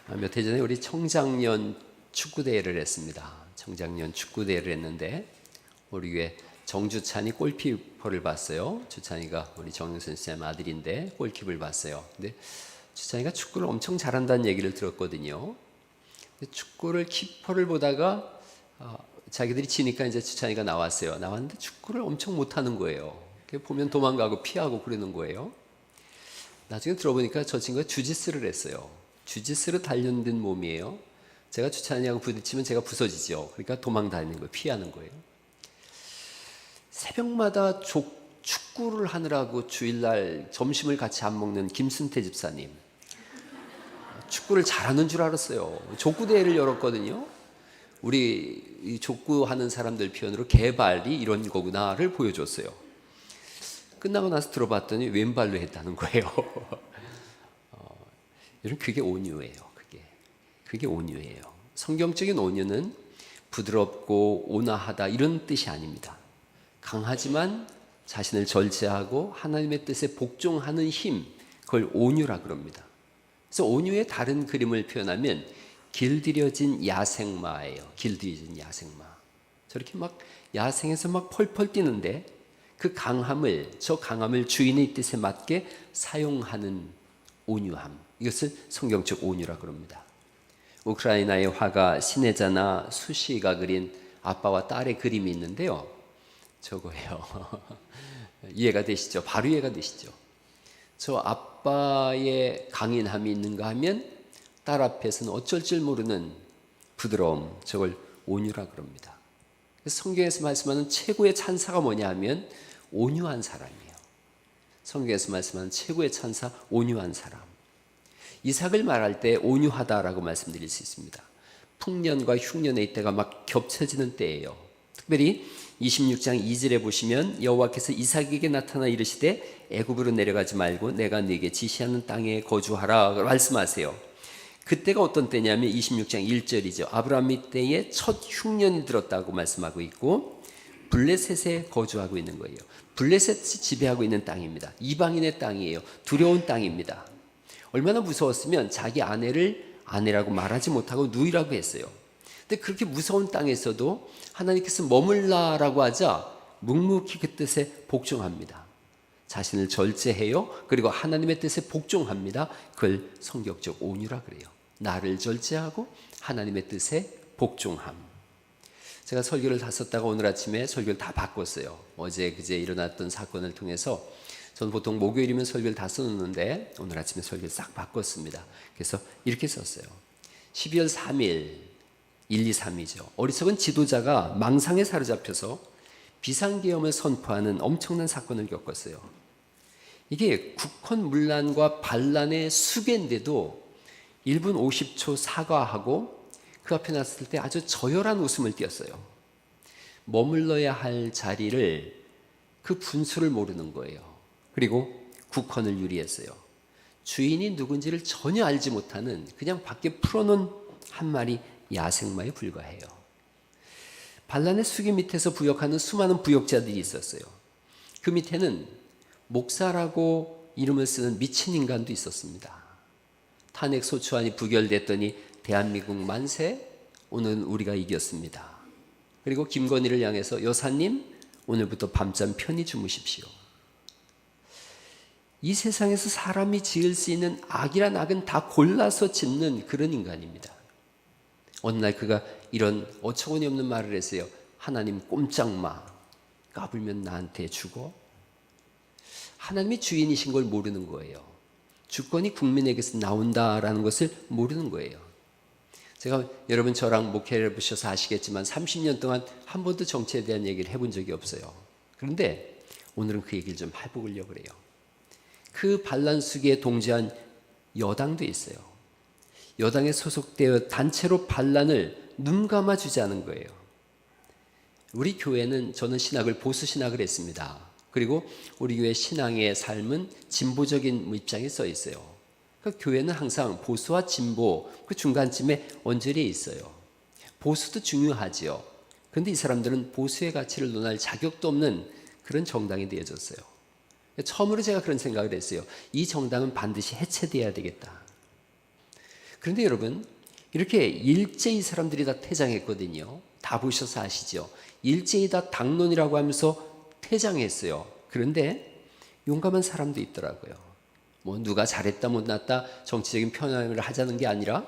몇 해 전에 우리 청장년 축구대회를 했습니다. 청장년 축구대회를 했는데 우리 교회 정주찬이 골키퍼를 봤어요. 주찬이가 우리 정영선 쌤 아들인데 골키퍼를 봤어요. 근데 주찬이가 축구를 엄청 잘한다는 얘기를 들었거든요. 축구를 키퍼를 보다가 자기들이 치니까 이제 주찬이가 나왔어요. 나왔는데 축구를 엄청 못하는 거예요. 보면 도망가고 피하고 그러는 거예요. 나중에 들어보니까 저 친구가 주짓수를 했어요. 주짓수로 단련된 몸이에요. 제가 주찬이하고 부딪히면 제가 부서지죠. 그러니까 도망 다니는 거예요. 피하는 거예요. 새벽마다 축구를 하느라고 주일날 점심을 같이 안 먹는 김순태 집사님. 축구를 잘하는 줄 알았어요. 족구대회를 열었거든요. 우리 이 족구하는 사람들 표현으로 개발이 이런 거구나를 보여줬어요. 끝나고 나서 들어봤더니 왼발로 했다는 거예요. 여러분, 그게 온유예요. 그게 온유예요. 성경적인 온유는 부드럽고 온화하다 이런 뜻이 아닙니다. 강하지만 자신을 절제하고 하나님의 뜻에 복종하는 힘, 그걸 온유라 그럽니다. 그래서 온유의 다른 그림을 표현하면 길들여진 야생마예요. 길들여진 야생마. 저렇게 막 야생에서 막 펄펄 뛰는데 저 강함을 주인의 뜻에 맞게 사용하는 온유함. 이것을 성경적 온유라 그럽니다. 우크라이나의 화가 시네자나 수시가 그린 아빠와 딸의 그림이 있는데요. 저거예요. 이해가 되시죠? 바로 이해가 되시죠? 저 아빠의 강인함이 있는가 하면 딸 앞에서는 어쩔 줄 모르는 부드러움, 저걸 온유라 그럽니다. 성경에서 말씀하는 최고의 찬사가 뭐냐 하면 온유한 사람이에요. 성경에서 말씀하는 최고의 찬사, 온유한 사람. 이삭을 말할 때 온유하다라고 말씀드릴 수 있습니다. 풍년과 흉년의 때가 막 겹쳐지는 때예요. 특별히 26장 2절에 보시면 여호와께서 이삭에게 나타나 이르시되 애굽으로 내려가지 말고 내가 네게 지시하는 땅에 거주하라 말씀하세요. 그때가 어떤 때냐면 26장 1절이죠. 아브라함 때에 첫 흉년이 들었다고 말씀하고 있고 블레셋에 거주하고 있는 거예요. 블레셋이 지배하고 있는 땅입니다. 이방인의 땅이에요. 두려운 땅입니다. 얼마나 무서웠으면 자기 아내를 아내라고 말하지 못하고 누이라고 했어요. 근데 그렇게 무서운 땅에서도 하나님께서 머물라라고 하자 묵묵히 그 뜻에 복종합니다. 자신을 절제해요. 그리고 하나님의 뜻에 복종합니다. 그걸 성경적 온유라 그래요. 나를 절제하고 하나님의 뜻에 복종함. 제가 설교를 다 썼다가 오늘 아침에 설교를 다 바꿨어요. 어제 그제 일어났던 사건을 통해서 저는 보통 목요일이면 설교를 다 써놓는데 오늘 아침에 설교를 싹 바꿨습니다. 그래서 이렇게 썼어요. 12월 3일 1, 2, 3이죠. 어리석은 지도자가 망상에 사로잡혀서 비상계엄을 선포하는 엄청난 사건을 겪었어요. 이게 국헌문란과 반란의 수계인데도 1분 50초 사과하고 그 앞에 났을 때 아주 저열한 웃음을 띄었어요. 머물러야 할 자리를 그 분수를 모르는 거예요. 그리고 국헌을 유리했어요. 주인이 누군지를 전혀 알지 못하는 그냥 밖에 풀어놓은 한 마리 야생마에 불과해요. 반란의 수기 밑에서 부역하는 수많은 부역자들이 있었어요. 그 밑에는 목사라고 이름을 쓰는 미친 인간도 있었습니다. 탄핵 소추안이 부결됐더니 대한민국 만세, 오늘 우리가 이겼습니다. 그리고 김건희를 향해서 여사님 오늘부터 밤잠 편히 주무십시오. 이 세상에서 사람이 지을 수 있는 악이란 악은 다 골라서 짓는 그런 인간입니다. 어느 날 그가 이런 어처구니 없는 말을 했어요. 하나님 꼼짝마, 까불면 나한테 주고. 하나님이 주인이신 걸 모르는 거예요. 주권이 국민에게서 나온다라는 것을 모르는 거예요. 제가 여러분 저랑 목회를 해보셔서 아시겠지만 30년 동안 한 번도 정치에 대한 얘기를 해본 적이 없어요. 그런데 오늘은 그 얘기를 좀 해보려고 그래요. 그 반란 수기에 동조한 여당도 있어요. 여당에 소속되어 단체로 반란을 눈 감아주지 않은 거예요. 우리 교회는 저는 신학을 보수 신학을 했습니다. 그리고 우리 교회 신앙의 삶은 진보적인 입장에 써 있어요. 그 교회는 항상 보수와 진보 그 중간쯤에 언저리에 있어요. 보수도 중요하지요. 그런데 이 사람들은 보수의 가치를 논할 자격도 없는 그런 정당이 되어졌어요. 처음으로 제가 그런 생각을 했어요. 이 정당은 반드시 해체돼야 되겠다. 그런데 여러분, 이렇게 일제히 사람들이 다 퇴장했거든요. 다 보셔서 아시죠? 일제히 다 당론이라고 하면서 퇴장했어요. 그런데 용감한 사람도 있더라고요. 뭐 누가 잘했다 못났다 정치적인 편향을 하자는 게 아니라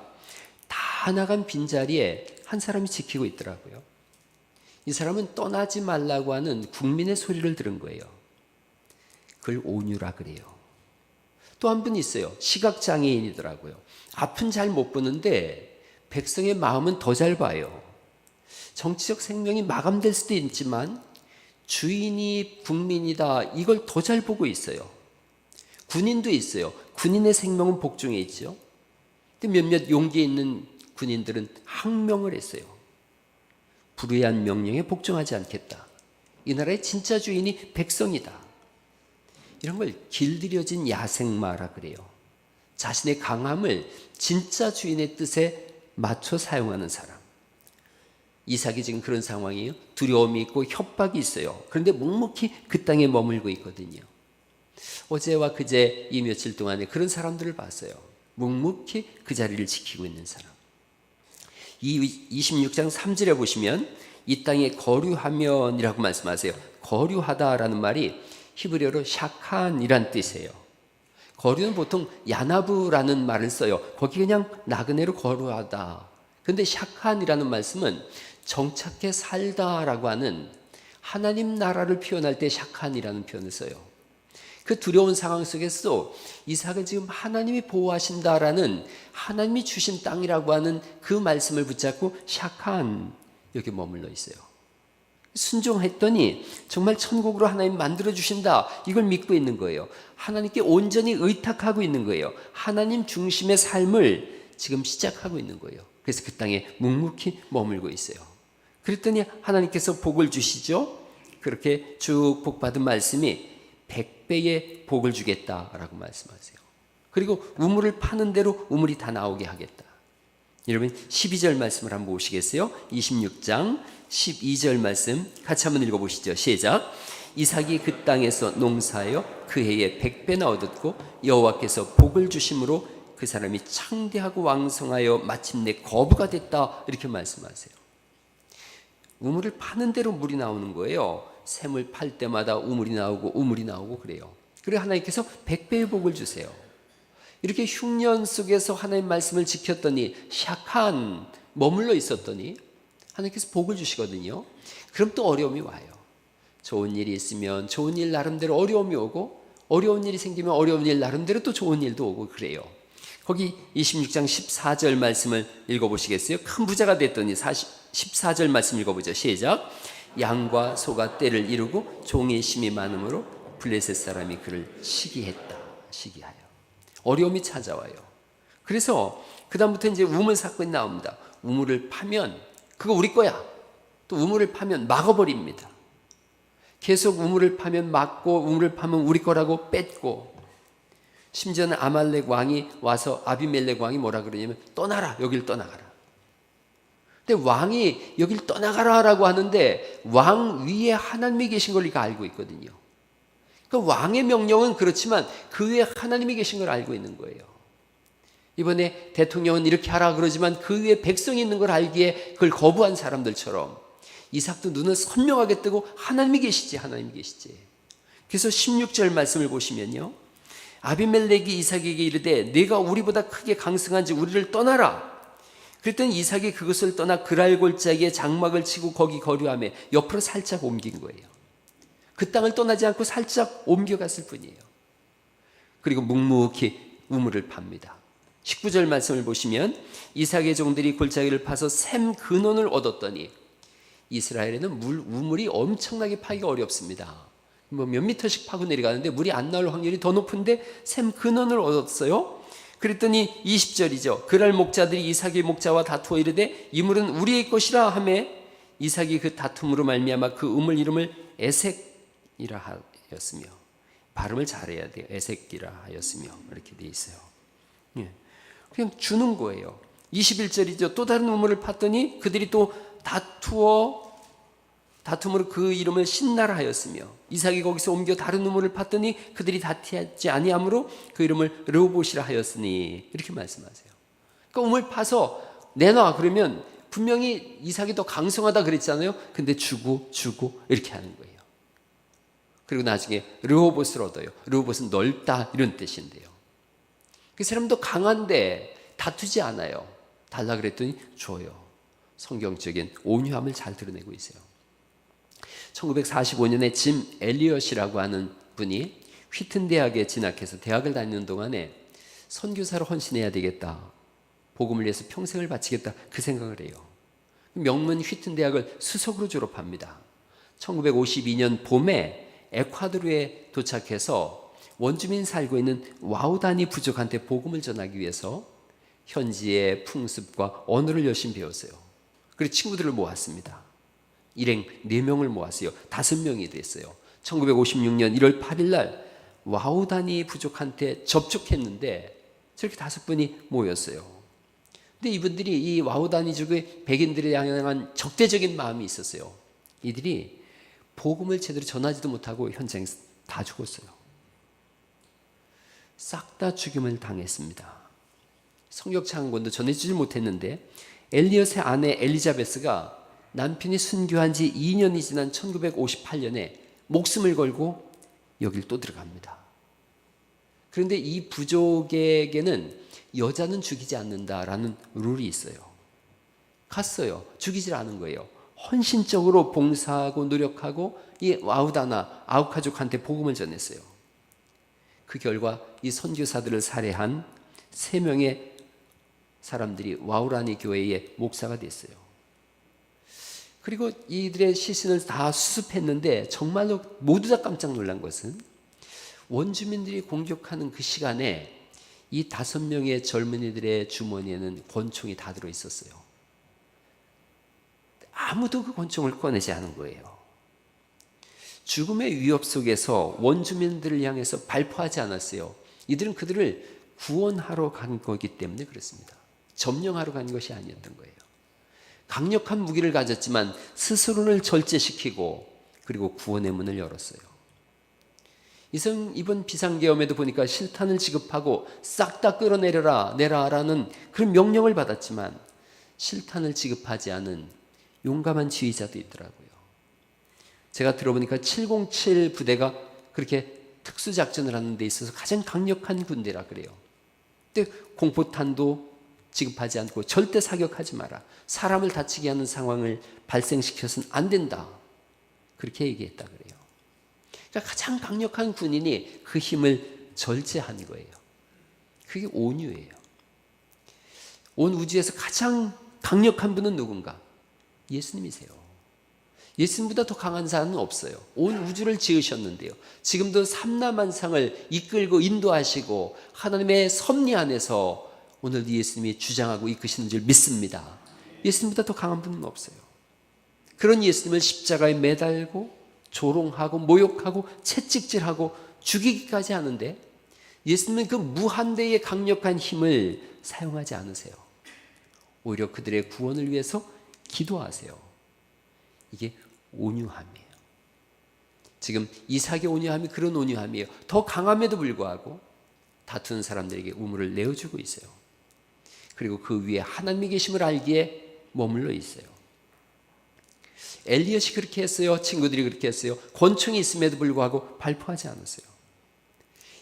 다 나간 빈자리에 한 사람이 지키고 있더라고요. 이 사람은 떠나지 말라고 하는 국민의 소리를 들은 거예요. 그걸 온유라 그래요. 또 한 분 있어요. 시각장애인이더라고요. 앞은 잘 못 보는데 백성의 마음은 더 잘 봐요. 정치적 생명이 마감될 수도 있지만 주인이 국민이다, 이걸 더 잘 보고 있어요. 군인도 있어요. 군인의 생명은 복종에 있죠. 근데 몇몇 용기 있는 군인들은 항명을 했어요. 불의한 명령에 복종하지 않겠다. 이 나라의 진짜 주인이 백성이다. 이런 걸 길들여진 야생마라 그래요. 자신의 강함을 진짜 주인의 뜻에 맞춰 사용하는 사람. 이삭이 지금 그런 상황이에요. 두려움이 있고 협박이 있어요. 그런데 묵묵히 그 땅에 머물고 있거든요. 어제와 그제 이 며칠 동안에 그런 사람들을 봤어요. 묵묵히 그 자리를 지키고 있는 사람. 이 26장 3절에 보시면 이 땅에 거류하면이라고 말씀하세요. 거류하다라는 말이 히브리어로 샤칸이란 뜻이에요. 거류는 보통 야나브라는 말을 써요. 거기 그냥 나그네로 거류하다. 그런데 샤칸이라는 말씀은 정착해 살다라고 하는 하나님 나라를 표현할 때 샤칸이라는 표현을 써요. 그 두려운 상황 속에서 이삭은 지금 하나님이 보호하신다라는 하나님이 주신 땅이라고 하는 그 말씀을 붙잡고 샤칸 여기 머물러 있어요. 순종했더니 정말 천국으로 하나님 만들어주신다, 이걸 믿고 있는 거예요. 하나님께 온전히 의탁하고 있는 거예요. 하나님 중심의 삶을 지금 시작하고 있는 거예요. 그래서 그 땅에 묵묵히 머물고 있어요. 그랬더니 하나님께서 복을 주시죠. 그렇게 쭉 복받은 말씀이 100배의 복을 주겠다라고 말씀하세요. 그리고 우물을 파는 대로 우물이 다 나오게 하겠다. 여러분 12절 말씀을 한번 보시겠어요? 26장 12절 말씀 같이 한번 읽어보시죠. 시작. 이삭이 그 땅에서 농사하여 그 해에 100배나 얻었고 여호와께서 복을 주심으로 그 사람이 창대하고 왕성하여 마침내 거부가 됐다, 이렇게 말씀하세요. 우물을 파는 대로 물이 나오는 거예요. 샘을 팔 때마다 우물이 나오고 그래요. 그리고 하나님께서 100배의 복을 주세요. 이렇게 흉년 속에서 하나님 말씀을 지켰더니 샤칸 머물러 있었더니 하나님께서 복을 주시거든요. 그럼 또 어려움이 와요. 좋은 일이 있으면 좋은 일 나름대로 어려움이 오고, 어려운 일이 생기면 어려운 일 나름대로 또 좋은 일도 오고 그래요. 거기 26장 14절 말씀을 읽어보시겠어요? 큰 부자가 됐더니 14절 말씀 읽어보죠. 시작. 양과 소가 때를 이루고 종의 심이 많으므로 블레셋 사람이 그를 시기했다. 시기하여. 어려움이 찾아와요. 그래서 그 다음부터 이제 우물 사건이 나옵니다. 우물을 파면 그거 우리 거야. 또 우물을 파면 막아버립니다. 계속 우물을 파면 막고, 우물을 파면 우리 거라고 뺏고, 심지어는 아말렉 왕이 와서 아비멜렉 왕이 뭐라 그러냐면 떠나라, 여길 떠나가라. 근데 왕이 여길 떠나가라라고 하는데 왕 위에 하나님이 계신 걸 우리가 알고 있거든요. 그 왕의 명령은 그렇지만 그 위에 하나님이 계신 걸 알고 있는 거예요. 이번에 대통령은 이렇게 하라 그러지만 그 위에 백성이 있는 걸 알기에 그걸 거부한 사람들처럼 이삭도 눈을 선명하게 뜨고 하나님이 계시지, 하나님이 계시지. 그래서 16절 말씀을 보시면요, 아비멜렉이 이삭에게 이르되 네가 우리보다 크게 강성한지 우리를 떠나라. 그랬더니 이삭이 그것을 떠나 그랄 골짜기에 장막을 치고 거기 거류하며 옆으로 살짝 옮긴 거예요. 그 땅을 떠나지 않고 살짝 옮겨갔을 뿐이에요. 그리고 묵묵히 우물을 팝니다. 19절 말씀을 보시면 이삭의 종들이 골짜기를 파서 샘 근원을 얻었더니, 이스라엘에는 우물이 엄청나게 파기가 어렵습니다. 뭐 몇 미터씩 파고 내려가는데 물이 안 나올 확률이 더 높은데 샘 근원을 얻었어요. 그랬더니 20절이죠. 그날 목자들이 이삭의 목자와 다투어 이르되 이 물은 우리의 것이라 하매 이삭이 그 다툼으로 말미암아 그 우물 이름을 에색이라 하였으며, 발음을 잘해야 돼요. 에색이라 하였으며 이렇게 돼 있어요. 예. 그냥 주는 거예요. 21절이죠. 또 다른 우물을 팠더니 그들이 또 다툼으로 그 이름을 신나라 하였으며, 이삭이 거기서 옮겨 다른 우물을 팠더니 그들이 다투지 아니하므로 그 이름을 르호봇이라 하였으니, 이렇게 말씀하세요. 그 우물 파서 내놔 그러면 분명히 이삭이 더 강성하다 그랬잖아요. 근데 주고 이렇게 하는 거예요. 그리고 나중에 르호봇을 얻어요. 르호봇은 넓다 이런 뜻인데요. 그 사람도 강한데 다투지 않아요. 달라 그랬더니 줘요. 성경적인 온유함을 잘 드러내고 있어요. 1945년에 짐 엘리엇이라고 하는 분이 휘튼 대학에 진학해서 대학을 다니는 동안에 선교사로 헌신해야 되겠다. 복음을 위해서 평생을 바치겠다. 그 생각을 해요. 명문 휘튼 대학을 수석으로 졸업합니다. 1952년 봄에 에콰도르에 도착해서 원주민 살고 있는 와우다니 부족한테 복음을 전하기 위해서 현지의 풍습과 언어를 열심히 배웠어요. 그리고 친구들을 모았습니다. 일행 4명을 모았어요. 5명이 됐어요. 1956년 1월 8일 날 와우다니 부족한테 접촉했는데 저렇게 5분이 모였어요. 근데 이분들이 이 와우다니족의 백인들에 향한 적대적인 마음이 있었어요. 이들이 복음을 제대로 전하지도 못하고 현장에서 다 죽었어요. 싹 다 죽임을 당했습니다. 성격차 한 권도 전해주지 못했는데 엘리엇의 아내 엘리자베스가 남편이 순교한 지 2년이 지난 1958년에 목숨을 걸고 여길 또 들어갑니다. 그런데 이 부족에게는 여자는 죽이지 않는다라는 룰이 있어요. 갔어요. 죽이질 않은 거예요. 헌신적으로 봉사하고 노력하고 이 와우다나 아우카족한테 복음을 전했어요. 그 결과 이 선교사들을 살해한 3명의 사람들이 와우라니 교회의 목사가 됐어요. 그리고 이들의 시신을 다 수습했는데 정말로 모두 다 깜짝 놀란 것은 원주민들이 공격하는 그 시간에 이 5명의 젊은이들의 주머니에는 권총이 다 들어 있었어요. 아무도 그 권총을 꺼내지 않은 거예요. 죽음의 위협 속에서 원주민들을 향해서 발포하지 않았어요. 이들은 그들을 구원하러 간 거기 때문에 그렇습니다. 점령하러 간 것이 아니었던 거예요. 강력한 무기를 가졌지만 스스로를 절제시키고 그리고 구원의 문을 열었어요. 이번 비상계엄에도 보니까 실탄을 지급하고 싹 다 끌어내라라는 그런 명령을 받았지만 실탄을 지급하지 않은 용감한 지휘자도 있더라고요. 제가 들어보니까 707 부대가 그렇게 특수작전을 하는 데 있어서 가장 강력한 군대라 그래요. 근데 공포탄도 지급하지 않고 절대 사격하지 마라. 사람을 다치게 하는 상황을 발생시켜서는 안 된다. 그렇게 얘기했다 그래요. 그러니까 가장 강력한 군인이 그 힘을 절제한 거예요. 그게 온유예요. 온 우주에서 가장 강력한 분은 누군가? 예수님이세요. 예수님보다 더 강한 사람은 없어요. 온 우주를 지으셨는데요. 지금도 삼라만상을 이끌고 인도하시고 하나님의 섭리 안에서 오늘 예수님이 주장하고 이끄시는 줄 믿습니다. 예수님보다 더 강한 분은 없어요. 그런 예수님을 십자가에 매달고 조롱하고 모욕하고 채찍질하고 죽이기까지 하는데 예수님은 그 무한대의 강력한 힘을 사용하지 않으세요. 오히려 그들의 구원을 위해서 기도하세요. 이게 온유함이에요. 지금 이삭의 온유함이 그런 온유함이에요. 더 강함에도 불구하고 다투는 사람들에게 우물을 내어주고 있어요. 그리고 그 위에 하나님이 계심을 알기에 머물러 있어요. 엘리엇이 그렇게 했어요. 친구들이 그렇게 했어요. 권총이 있음에도 불구하고 발포하지 않았어요.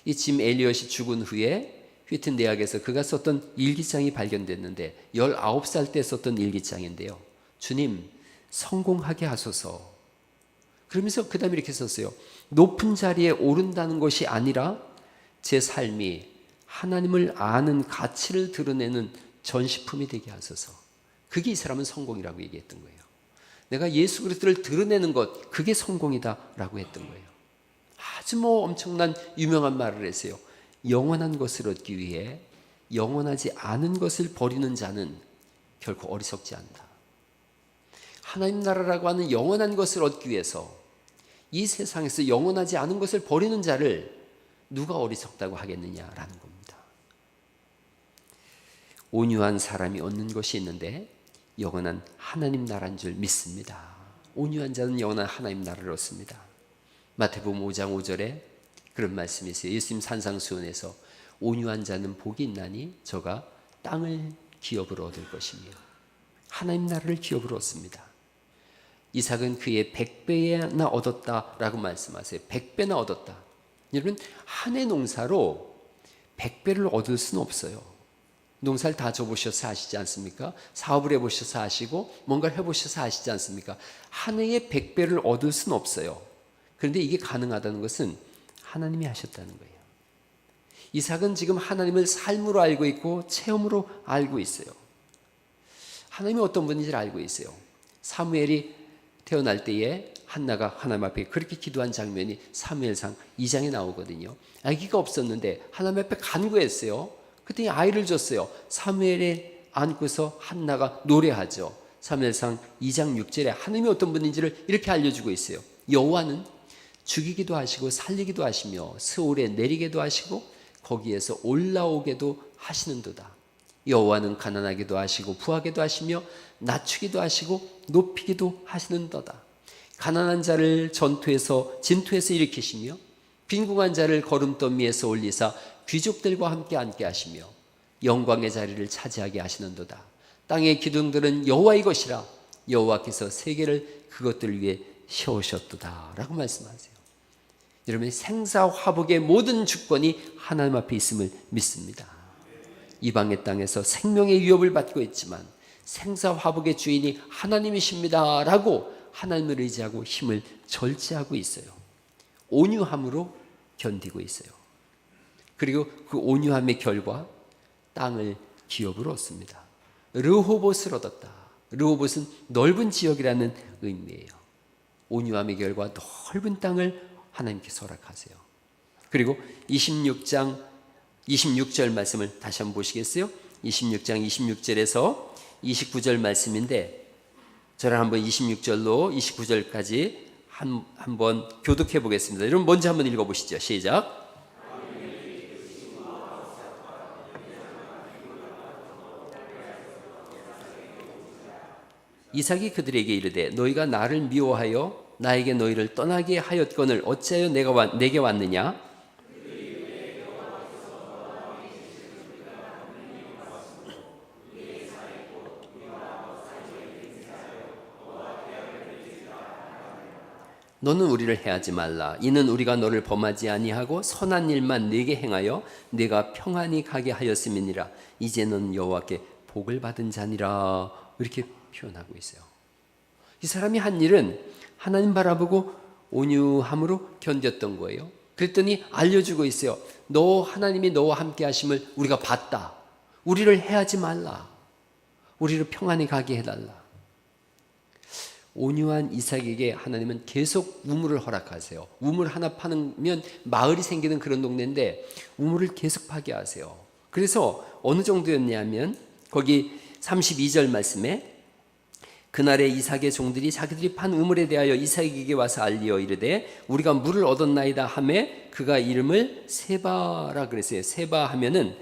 이 짐 엘리엇이 죽은 후에 휘튼 대학에서 그가 썼던 일기장이 발견됐는데 19살 때 썼던 일기장인데요. 주님, 성공하게 하소서. 그러면서 그 다음에 이렇게 썼어요. 높은 자리에 오른다는 것이 아니라 제 삶이 하나님을 아는 가치를 드러내는 전시품이 되게 하소서. 그게 이 사람은 성공이라고 얘기했던 거예요. 내가 예수 그리스도를 드러내는 것, 그게 성공이다라고 했던 거예요. 아주 엄청난 유명한 말을 했어요. 영원한 것을 얻기 위해 영원하지 않은 것을 버리는 자는 결코 어리석지 않다. 하나님 나라라고 하는 영원한 것을 얻기 위해서 이 세상에서 영원하지 않은 것을 버리는 자를 누가 어리석다고 하겠느냐라는 겁니다. 온유한 사람이 얻는 것이 있는데 영원한 하나님 나라인 줄 믿습니다. 온유한 자는 영원한 하나님 나라를 얻습니다. 마태복음 5장 5절에 그런 말씀이 있어요. 예수님 산상수훈에서 온유한 자는 복이 있나니 저가 땅을 기업으로 얻을 것이며 하나님 나라를 기업으로 얻습니다. 이삭은 그의 100배나 얻었다라고 말씀하세요. 100배나 얻었다. 여러분, 한 해 농사로 100배를 얻을 수는 없어요. 농사를 다 줘보셔서 아시지 않습니까? 사업을 해보셔서 아시고 뭔가를 해보셔서 아시지 않습니까? 한 해에 100배를 얻을 수는 없어요. 그런데 이게 가능하다는 것은 하나님이 하셨다는 거예요. 이삭은 지금 하나님을 삶으로 알고 있고 체험으로 알고 있어요. 하나님이 어떤 분인지를 알고 있어요. 사무엘이 태어날 때에 한나가 하나님 앞에 그렇게 기도한 장면이 사무엘상 2장에 나오거든요. 아기가 없었는데 하나님 앞에 간구했어요. 그때 아이를 줬어요. 사무엘에 안고서 한나가 노래하죠. 사무엘상 2장 6절에 하나님이 어떤 분인지를 이렇게 알려주고 있어요. 여호와는 죽이기도 하시고 살리기도 하시며 스올에 내리게도 하시고 거기에서 올라오게도 하시는도다. 여호와는 가난하게도 하시고 부하게도 하시며 낮추기도 하시고 높이기도 하시는도다. 가난한 자를 진토에서 일으키시며 빈궁한 자를 거름더미에서 올리사 귀족들과 함께 앉게 하시며 영광의 자리를 차지하게 하시는도다. 땅의 기둥들은 여호와의 것이라 여호와께서 세계를 그것들 위해 세우셨도다 라고 말씀하세요. 여러분의 생사화복의 모든 주권이 하나님 앞에 있음을 믿습니다. 이방의 땅에서 생명의 위협을 받고 있지만 생사화복의 주인이 하나님이십니다 라고 하나님을 의지하고 힘을 절제하고 있어요. 온유함으로 견디고 있어요. 그리고 그 온유함의 결과 땅을 기업으로 얻습니다. 르호봇을 얻었다. 르호봇은 넓은 지역이라는 의미예요. 온유함의 결과 넓은 땅을 하나님께서 허락하세요. 그리고 26장 26절 말씀을 다시 한번 보시겠어요? 26장 26절에서 29절 말씀인데 저랑 한번 26절로 29절까지 한번 교독해 보겠습니다. 여러분 먼저 한번 읽어보시죠. 시작. 이삭이 그들에게 이르되 너희가 나를 미워하여 나에게 너희를 떠나게 하였거늘 어찌하여 내게 왔느냐? 너는 우리를 해하지 말라. 이는 우리가 너를 범하지 아니하고 선한 일만 네게 행하여 네가 평안히 가게 하였음이니라. 이제 넌 여호와께 복을 받은 자니라. 이렇게 표현하고 있어요. 이 사람이 한 일은 하나님 바라보고 온유함으로 견뎠던 거예요. 그랬더니 알려주고 있어요. 하나님이 너와 함께 하심을 우리가 봤다. 우리를 해하지 말라. 우리를 평안히 가게 해달라. 온유한 이삭에게 하나님은 계속 우물을 허락하세요. 우물 하나 파면 마을이 생기는 그런 동네인데 우물을 계속 파게 하세요. 그래서 어느 정도였냐면 거기 32절 말씀에 그날에 이삭의 종들이 자기들이 판 우물에 대하여 이삭에게 와서 알리어 이르되 우리가 물을 얻었나이다 하매 그가 이름을 세바라 그랬어요. 세바 하면은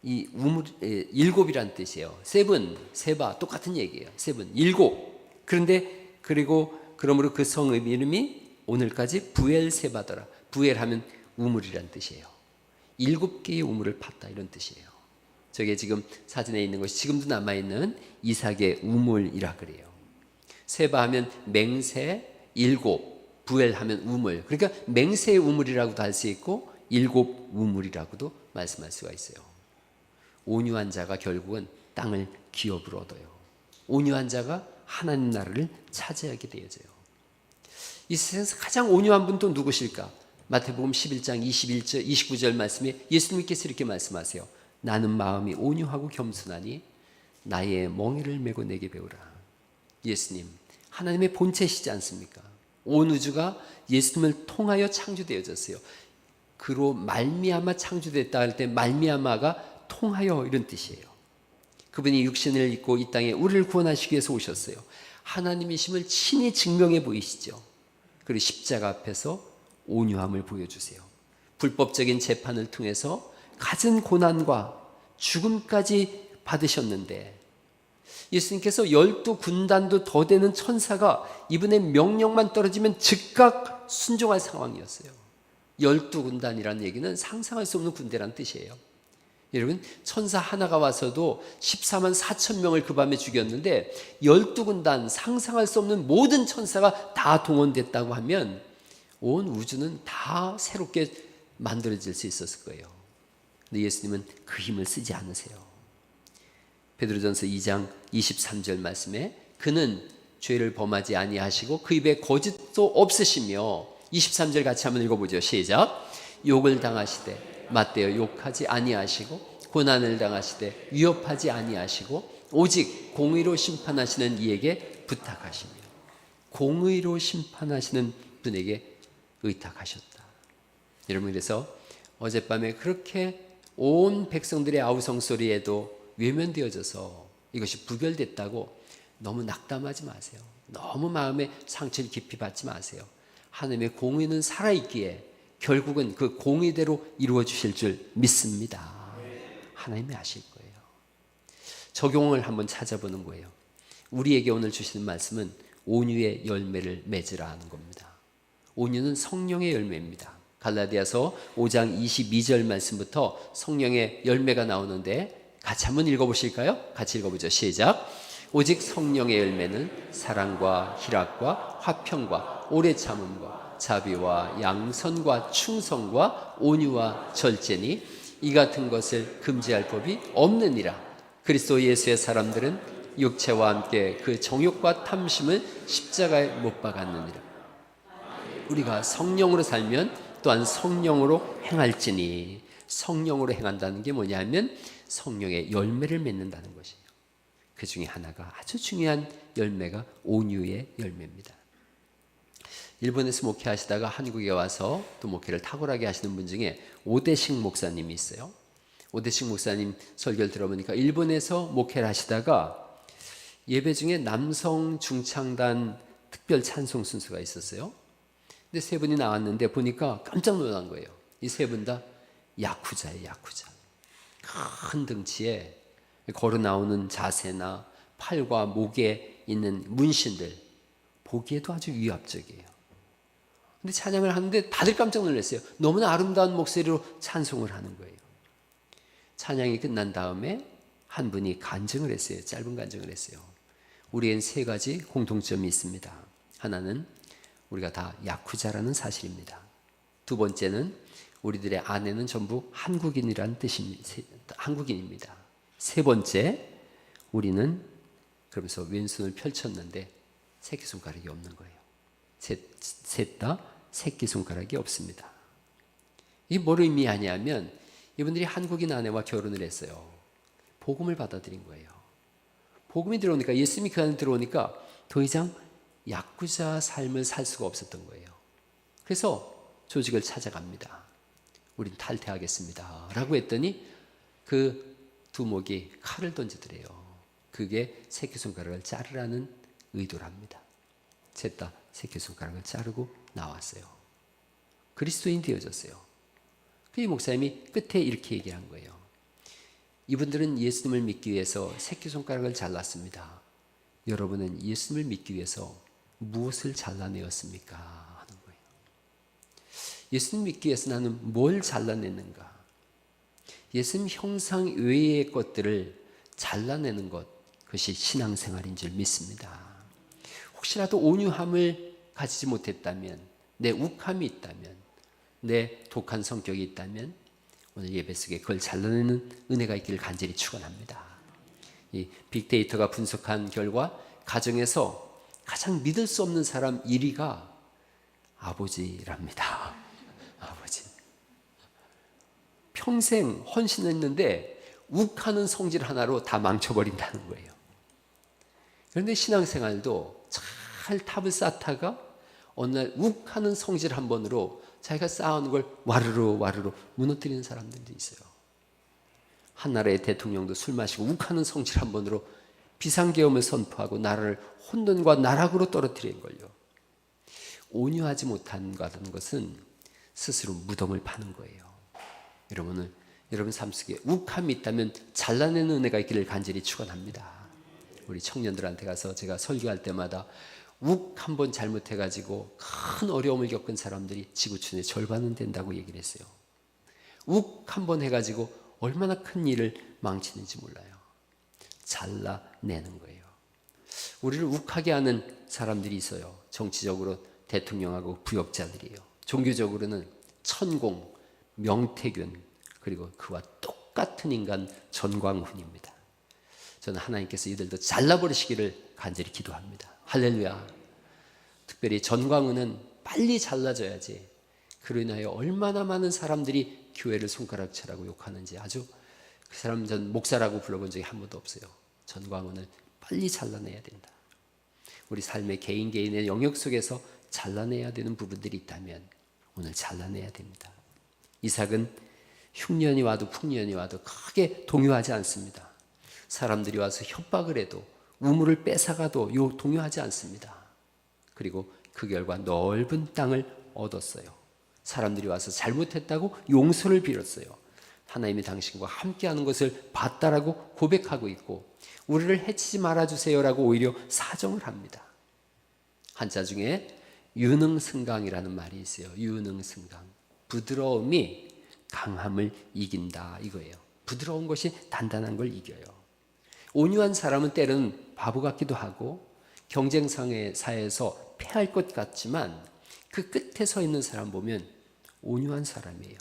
이 우물 일곱이란 뜻이에요. 세븐, 세바 똑같은 얘기예요. 세븐 일곱. 그런데 그러므로 그 성의 이름이 오늘까지 부엘세바더라. 부엘하면 우물이란 뜻이에요. 7개의 우물을 팠다 이런 뜻이에요. 저게 지금 사진에 있는 것이 지금도 남아있는 이삭의 우물이라 그래요. 세바하면 맹세, 7, 부엘하면 우물. 그러니까 맹세의 우물이라고도 할 수 있고 7 우물이라고도 말씀할 수가 있어요. 온유한 자가 결국은 땅을 기업으로 얻어요. 온유한 자가 하나님 나라를 차지하게 되어져요. 이 세상에서 가장 온유한 분 또 누구실까? 마태복음 11장 29절 말씀에 예수님께서 이렇게 말씀하세요. 나는 마음이 온유하고 겸손하니 나의 멍에를 메고 내게 배우라. 예수님, 하나님의 본체시지 않습니까? 온 우주가 예수님을 통하여 창조되어졌어요. 그로 말미암아 창조됐다 할 때 말미암아가 통하여 이런 뜻이에요. 그분이 육신을 입고 이 땅에 우리를 구원하시기 위해서 오셨어요. 하나님이심을 친히 증명해 보이시죠. 그리고 십자가 앞에서 온유함을 보여주세요. 불법적인 재판을 통해서 갖은 고난과 죽음까지 받으셨는데 예수님께서 12군단도 더 되는 천사가 이분의 명령만 떨어지면 즉각 순종할 상황이었어요. 12군단이라는 얘기는 상상할 수 없는 군대란 뜻이에요. 여러분, 천사 하나가 와서도 14만 4천 명을 그 밤에 죽였는데 12군단, 상상할 수 없는 모든 천사가 다 동원됐다고 하면 온 우주는 다 새롭게 만들어질 수 있었을 거예요. 근데 예수님은 그 힘을 쓰지 않으세요. 베드로전서 2장 23절 말씀에 그는 죄를 범하지 아니하시고 그 입에 거짓도 없으시며, 23절 같이 한번 읽어보죠. 시작. 욕을 당하시되 맞대어 욕하지 아니하시고 고난을 당하시되 위협하지 아니하시고 오직 공의로 심판하시는 이에게 부탁하시며, 공의로 심판하시는 분에게 의탁하셨다. 여러분, 그래서 어젯밤에 그렇게 온 백성들의 아우성 소리에도 외면되어져서 이것이 부결됐다고 너무 낙담하지 마세요. 너무 마음에 상처를 깊이 받지 마세요. 하나님의 공의는 살아있기에 결국은 그 공의대로 이루어 주실 줄 믿습니다. 하나님이 아실 거예요. 적용을 한번 찾아보는 거예요. 우리에게 오늘 주시는 말씀은 온유의 열매를 맺으라 하는 겁니다. 온유는 성령의 열매입니다. 갈라디아서 5장 22절 말씀부터 성령의 열매가 나오는데 같이 한번 읽어보실까요? 같이 읽어보죠. 시작. 오직 성령의 열매는 사랑과 희락과 화평과 오래 참음과 자비와 양선과 충성과 온유와 절제니 이 같은 것을 금지할 법이 없느니라. 그리스도 예수의 사람들은 육체와 함께 그 정욕과 탐심을 십자가에 못 박았느니라. 우리가 성령으로 살면 또한 성령으로 행할지니, 성령으로 행한다는 게 뭐냐면 성령의 열매를 맺는다는 것이에요. 그 중에 하나가 아주 중요한 열매가 온유의 열매입니다. 일본에서 목회하시다가 한국에 와서 또 목회를 탁월하게 하시는 분 중에 오대식 목사님이 있어요. 오대식 목사님 설교를 들어보니까 일본에서 목회를 하시다가 예배 중에 남성 중창단 특별 찬송 순서가 있었어요. 근데 세 분이 나왔는데 보니까 깜짝 놀란 거예요. 이 세 분 다 야쿠자예요, 야쿠자. 큰 등치에 걸어 나오는 자세나 팔과 목에 있는 문신들 보기에도 아주 위압적이에요. 근데 찬양을 하는데 다들 깜짝 놀랐어요. 너무나 아름다운 목소리로 찬송을 하는 거예요. 찬양이 끝난 다음에 한 분이 간증을 했어요. 짧은 간증을 했어요. 우리엔 세 가지 공통점이 있습니다. 하나는 우리가 다 야쿠자라는 사실입니다. 두 번째는 우리들의 아내는 전부 한국인이라는 뜻입니다. 한국인입니다. 세 번째, 우리는 그러면서 왼손을 펼쳤는데 새끼손가락이 없는 거예요. 셋 다 새끼손가락이 없습니다. 이게 뭘 의미하냐면 이분들이 한국인 아내와 결혼을 했어요. 복음을 받아들인 거예요. 복음이 들어오니까, 예수님이 그 안에 들어오니까 더 이상 야쿠자 삶을 살 수가 없었던 거예요. 그래서 조직을 찾아갑니다. 우린 탈퇴하겠습니다 라고 했더니 그 두목이 칼을 던지더래요. 그게 새끼손가락을 자르라는 의도랍니다. 셋 다 새끼손가락을 자르고 나왔어요. 그리스도인 되어졌어요. 그 목사님이 끝에 이렇게 얘기한 거예요. 이분들은 예수님을 믿기 위해서 새끼손가락을 잘랐습니다. 여러분은 예수님을 믿기 위해서 무엇을 잘라내었습니까? 하는 거예요. 예수님 믿기 위해서 나는 뭘 잘라내는가? 예수님 형상 외의 것들을 잘라내는 것, 그것이 신앙생활인 줄 믿습니다. 혹시라도 온유함을 가지지 못했다면, 내 욱함이 있다면, 내 독한 성격이 있다면 오늘 예배 속에 그걸 잘라내는 은혜가 있기를 간절히 축원합니다. 이 빅데이터가 분석한 결과 가정에서 가장 믿을 수 없는 사람 1위가 아버지랍니다. 아버지. 평생 헌신했는데 욱하는 성질 하나로 다 망쳐버린다는 거예요. 그런데 신앙생활도 잘 탑을 쌓다가 어느 날 욱하는 성질 한 번으로 자기가 쌓아온 걸 와르르 무너뜨리는 사람들도 있어요. 한 나라의 대통령도 술 마시고 욱하는 성질 한 번으로 비상계엄을 선포하고 나라를 혼돈과 나락으로 떨어뜨린 걸요. 온유하지 못한다는 것은 스스로 무덤을 파는 거예요. 여러분 삶 속에 욱함이 있다면 잘라내는 은혜가 있기를 간절히 축원합니다. 우리 청년들한테 가서 제가 설교할 때마다 욱 한 번 잘못해가지고 큰 어려움을 겪은 사람들이 지구촌의 절반은 된다고 얘기를 했어요. 욱 한 번 해가지고 얼마나 큰 일을 망치는지 몰라요. 잘라내는 거예요. 우리를 욱하게 하는 사람들이 있어요. 정치적으로 대통령하고 부역자들이에요. 종교적으로는 천공, 명태균, 그리고 그와 똑같은 인간 전광훈입니다. 저는 하나님께서 이들도 잘라버리시기를 간절히 기도합니다. 할렐루야. 특별히 전광훈은 빨리 잘라져야지. 그로 인하여 얼마나 많은 사람들이 교회를 손가락질하고 욕하는지 아주 그 사람 전 목사라고 불러본 적이 한 번도 없어요. 전광훈을 빨리 잘라내야 된다. 우리 삶의 개인의 영역 속에서 잘라내야 되는 부분들이 있다면 오늘 잘라내야 됩니다. 이삭은 흉년이 와도 풍년이 와도 크게 동요하지 않습니다. 사람들이 와서 협박을 해도 우물을 뺏어가도 동요하지 않습니다. 그리고 그 결과 넓은 땅을 얻었어요. 사람들이 와서 잘못했다고 용서를 빌었어요. 하나님이 당신과 함께하는 것을 봤다라고 고백하고 있고 우리를 해치지 말아주세요라고 오히려 사정을 합니다. 한자 중에 유능승강이라는 말이 있어요. 유능승강. 부드러움이 강함을 이긴다 이거예요. 부드러운 것이 단단한 걸 이겨요. 온유한 사람은 때로는 바보 같기도 하고 경쟁상의 사회에서 패할 것 같지만 그 끝에 서 있는 사람 보면 온유한 사람이에요.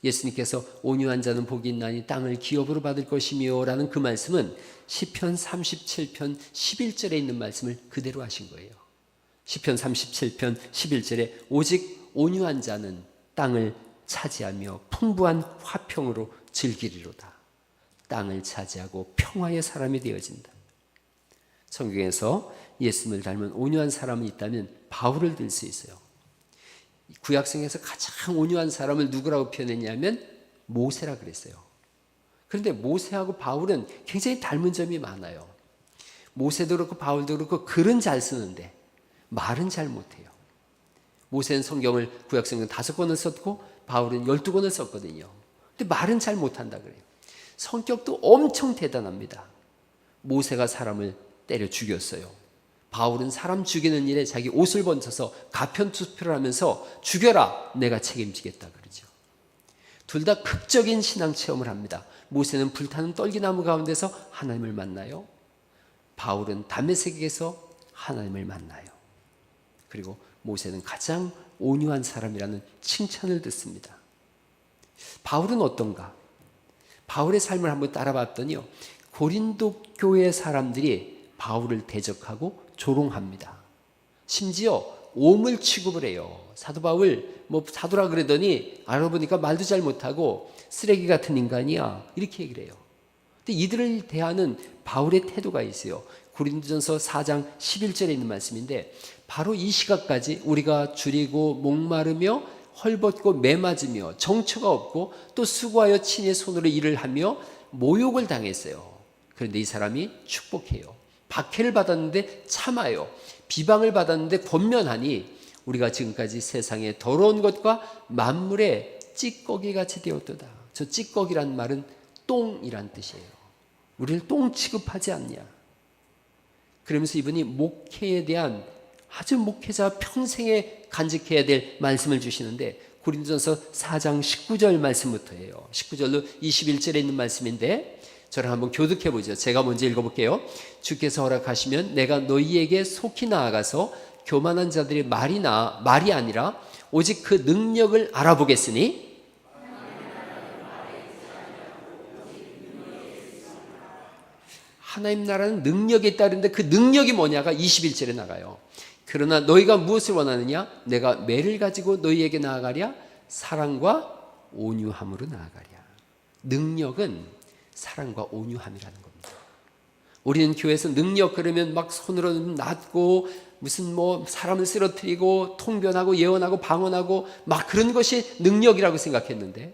예수님께서 온유한 자는 복이 있나니 땅을 기업으로 받을 것이며 라는 그 말씀은 시편 37편 11절에 있는 말씀을 그대로 하신 거예요. 시편 37편 11절에 오직 온유한 자는 땅을 차지하며 풍부한 화평으로 즐기리로다. 땅을 차지하고 평화의 사람이 되어진다. 성경에서 예수님을 닮은 온유한 사람이 있다면 바울을 들 수 있어요. 구약성에서 가장 온유한 사람을 누구라고 표현했냐면 모세라 그랬어요. 그런데 모세하고 바울은 굉장히 닮은 점이 많아요. 모세도 그렇고 바울도 그렇고 글은 잘 쓰는데 말은 잘 못해요. 모세는 성경을 구약성경 5권을 썼고 바울은 12권을 썼거든요. 근데 말은 잘 못한다 그래요. 성격도 엄청 대단합니다. 모세가 사람을 때려 죽였어요. 바울은 사람 죽이는 일에 자기 옷을 번져서 가편투표를 하면서 죽여라 내가 책임지겠다 그러죠. 둘 다 극적인 신앙 체험을 합니다. 모세는 불타는 떨기나무 가운데서 하나님을 만나요. 바울은 다메섹에서 하나님을 만나요. 그리고 모세는 가장 온유한 사람이라는 칭찬을 듣습니다. 바울은 어떤가? 바울의 삶을 한번 따라봤더니요. 고린도 교회 사람들이 바울을 대적하고 조롱합니다. 심지어 오물 취급을 해요. 사도 바울 사도라 그러더니 알아보니까 말도 잘 못하고 쓰레기 같은 인간이야 이렇게 얘기를 해요. 근데 이들을 대하는 바울의 태도가 있어요. 고린도전서 4장 11절에 있는 말씀인데 바로 이 시각까지 우리가 줄이고 목마르며 헐벗고 매맞으며 정처가 없고 또 수고하여 친히 손으로 일을 하며 모욕을 당했어요. 그런데 이 사람이 축복해요. 박해를 받았는데 참아요. 비방을 받았는데 권면하니 우리가 지금까지 세상에 더러운 것과 만물의 찌꺼기같이 되었도다. 저 찌꺼기란 말은 똥이란 뜻이에요. 우리를 똥 취급하지 않냐. 그러면서 이분이 목회에 대한 아주 목회자 평생에 간직해야 될 말씀을 주시는데 고린도전서 4장 19절 말씀부터예요. 19절로 21절에 있는 말씀인데 저랑 한번 교독해 보죠. 제가 먼저 읽어볼게요. 주께서 허락하시면 내가 너희에게 속히 나아가서 교만한 자들의 말이 아니라 오직 그 능력을 알아보겠으니 하나님 나라는 능력이 있다는데 그 능력이 뭐냐가 21절에 나가요. 그러나 너희가 무엇을 원하느냐? 내가 매를 가지고 너희에게 나아가랴? 사랑과 온유함으로 나아가랴. 능력은 사랑과 온유함이라는 겁니다. 우리는 교회에서 능력 그러면 막 손으로 낫고 무슨 사람을 쓰러뜨리고 통변하고 예언하고 방언하고 막 그런 것이 능력이라고 생각했는데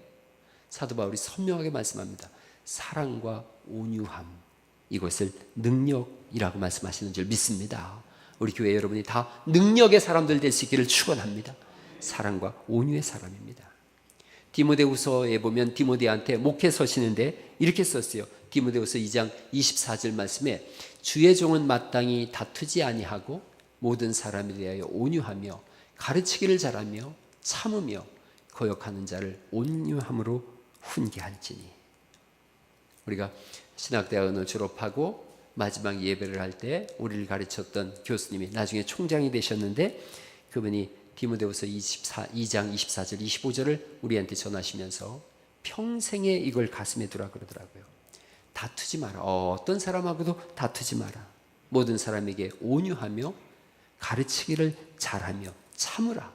사도 바울이 선명하게 말씀합니다. 사랑과 온유함 이것을 능력이라고 말씀하시는 줄 믿습니다. 우리 교회 여러분이 다 능력의 사람들 될 수 있기를 축원합니다. 사랑과 온유의 사람입니다. 디모데후서에 보면 디모데한테 목회 서시는데 이렇게 썼어요. 디모데후서 2장 24절 말씀에 주의 종은 마땅히 다투지 아니하고 모든 사람에 대하여 온유하며 가르치기를 잘하며 참으며 거역하는 자를 온유함으로 훈계할지니. 우리가 신학대학원을 졸업하고 마지막 예배를 할 때 우리를 가르쳤던 교수님이 나중에 총장이 되셨는데, 그분이 디모데후서 2장 24절 25절을 우리한테 전하시면서 평생에 이걸 가슴에 두라 그러더라고요. 다투지 마라. 어떤 사람하고도 다투지 마라. 모든 사람에게 온유하며 가르치기를 잘하며 참으라.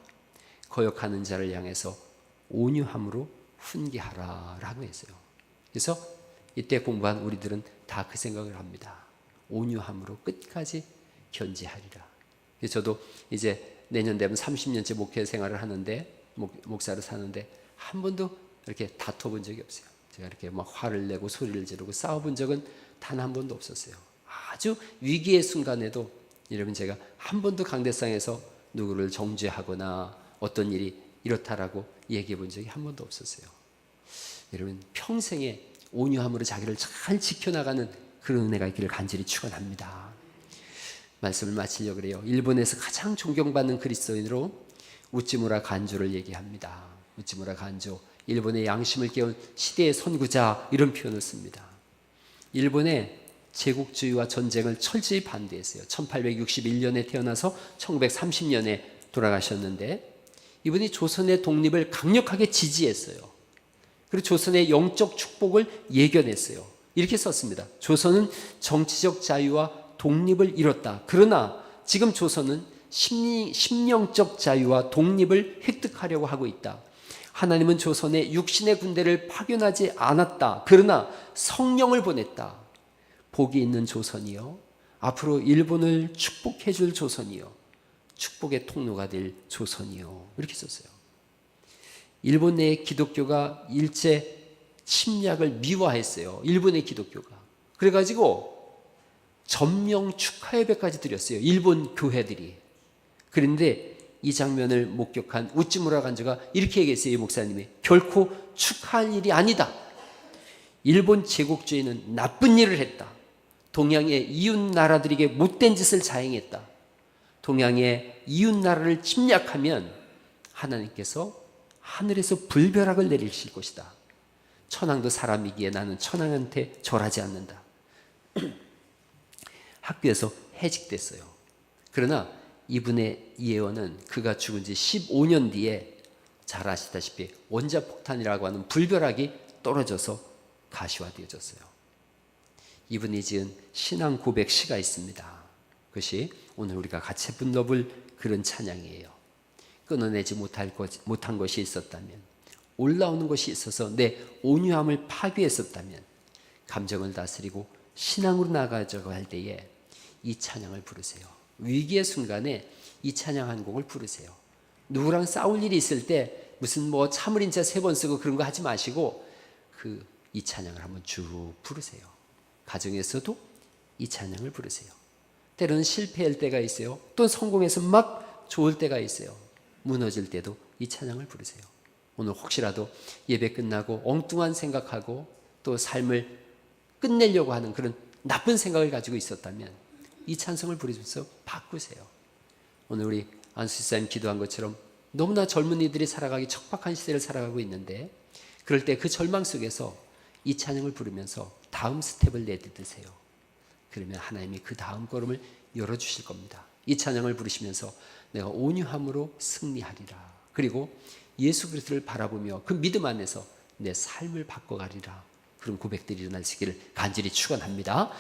거역하는 자를 향해서 온유함으로 훈계하라 라고 했어요. 그래서 이때 공부한 우리들은 다 그 생각을 합니다. 온유함으로 끝까지 견지하리라. 그래서 저도 이제 내년 되면 30년째 목회 생활을 하는데, 목사로 사는데 한 번도 이렇게 다퉈본 적이 없어요. 제가 이렇게 막 화를 내고 소리를 지르고 싸워본 적은 단 한 번도 없었어요. 아주 위기의 순간에도 여러분, 제가 한 번도 강대상에서 누구를 정죄하거나 어떤 일이 이렇다라고 얘기해 본 적이 한 번도 없었어요. 여러분, 평생에 온유함으로 자기를 잘 지켜나가는 그런 은혜가 있기를 간절히 축원합니다. 말씀을 마치려고 그래요. 일본에서 가장 존경받는 그리스도인으로 우찌무라 간조를 얘기합니다. 우찌무라 간조, 일본의 양심을 깨운 시대의 선구자, 이런 표현을 씁니다. 일본의 제국주의와 전쟁을 철저히 반대했어요. 1861년에 태어나서 1930년에 돌아가셨는데, 이분이 조선의 독립을 강력하게 지지했어요. 그리고 조선의 영적 축복을 예견했어요. 이렇게 썼습니다. 조선은 정치적 자유와 독립을 이뤘다. 그러나 지금 조선은 심령적 자유와 독립을 획득하려고 하고 있다. 하나님은 조선에 육신의 군대를 파견하지 않았다. 그러나 성령을 보냈다. 복이 있는 조선이요, 앞으로 일본을 축복해 줄 조선이요, 축복의 통로가 될 조선이요, 이렇게 썼어요. 일본 내 기독교가 일제 침략을 미화했어요. 일본의 기독교가. 그래가지고 전명 축하 예배까지 드렸어요. 일본 교회들이. 그런데 이 장면을 목격한 우찌무라 간조가 이렇게 얘기했어요. 이 목사님이 결코 축하할 일이 아니다. 일본 제국주의는 나쁜 일을 했다. 동양의 이웃 나라들에게 못된 짓을 자행했다. 동양의 이웃 나라를 침략하면 하나님께서 하늘에서 불벼락을 내리실 것이다. 천황도 사람이기에 나는 천황한테 절하지 않는다. 학교에서 해직됐어요. 그러나 이분의 예언은 그가 죽은 지 15년 뒤에 잘 아시다시피 원자폭탄이라고 하는 불벼락이 떨어져서 가시화되어졌어요. 이분이 지은 신앙 고백 시가 있습니다. 그것이 오늘 우리가 같이 불러볼 그런 찬양이에요. 끊어내지 못한 것이 있었다면, 올라오는 것이 있어서 내 온유함을 파괴했었다면, 감정을 다스리고 신앙으로 나아가자고 할 때에 이 찬양을 부르세요. 위기의 순간에 이 찬양 한 곡을 부르세요. 누구랑 싸울 일이 있을 때 무슨 참을인자 3번 쓰고 그런 거 하지 마시고 이 찬양을 한번 쭉 부르세요. 가정에서도 이 찬양을 부르세요. 때로는 실패할 때가 있어요. 또 성공해서 막 좋을 때가 있어요. 무너질 때도 이 찬양을 부르세요. 오늘 혹시라도 예배 끝나고 엉뚱한 생각하고 또 삶을 끝내려고 하는 그런 나쁜 생각을 가지고 있었다면 이 찬송을 부르면서 바꾸세요. 오늘 우리 안수사님 기도한 것처럼 너무나 젊은이들이 살아가기 척박한 시대를 살아가고 있는데, 그럴 때 그 절망 속에서 이 찬양을 부르면서 다음 스텝을 내딛으세요. 그러면 하나님이 그 다음 걸음을 열어주실 겁니다. 이 찬양을 부르시면서 내가 온유함으로 승리하리라. 그리고 예수 그리스도를 바라보며 그 믿음 안에서 내 삶을 바꿔가리라. 그런 고백들이 일어나시기를 간절히 축원합니다.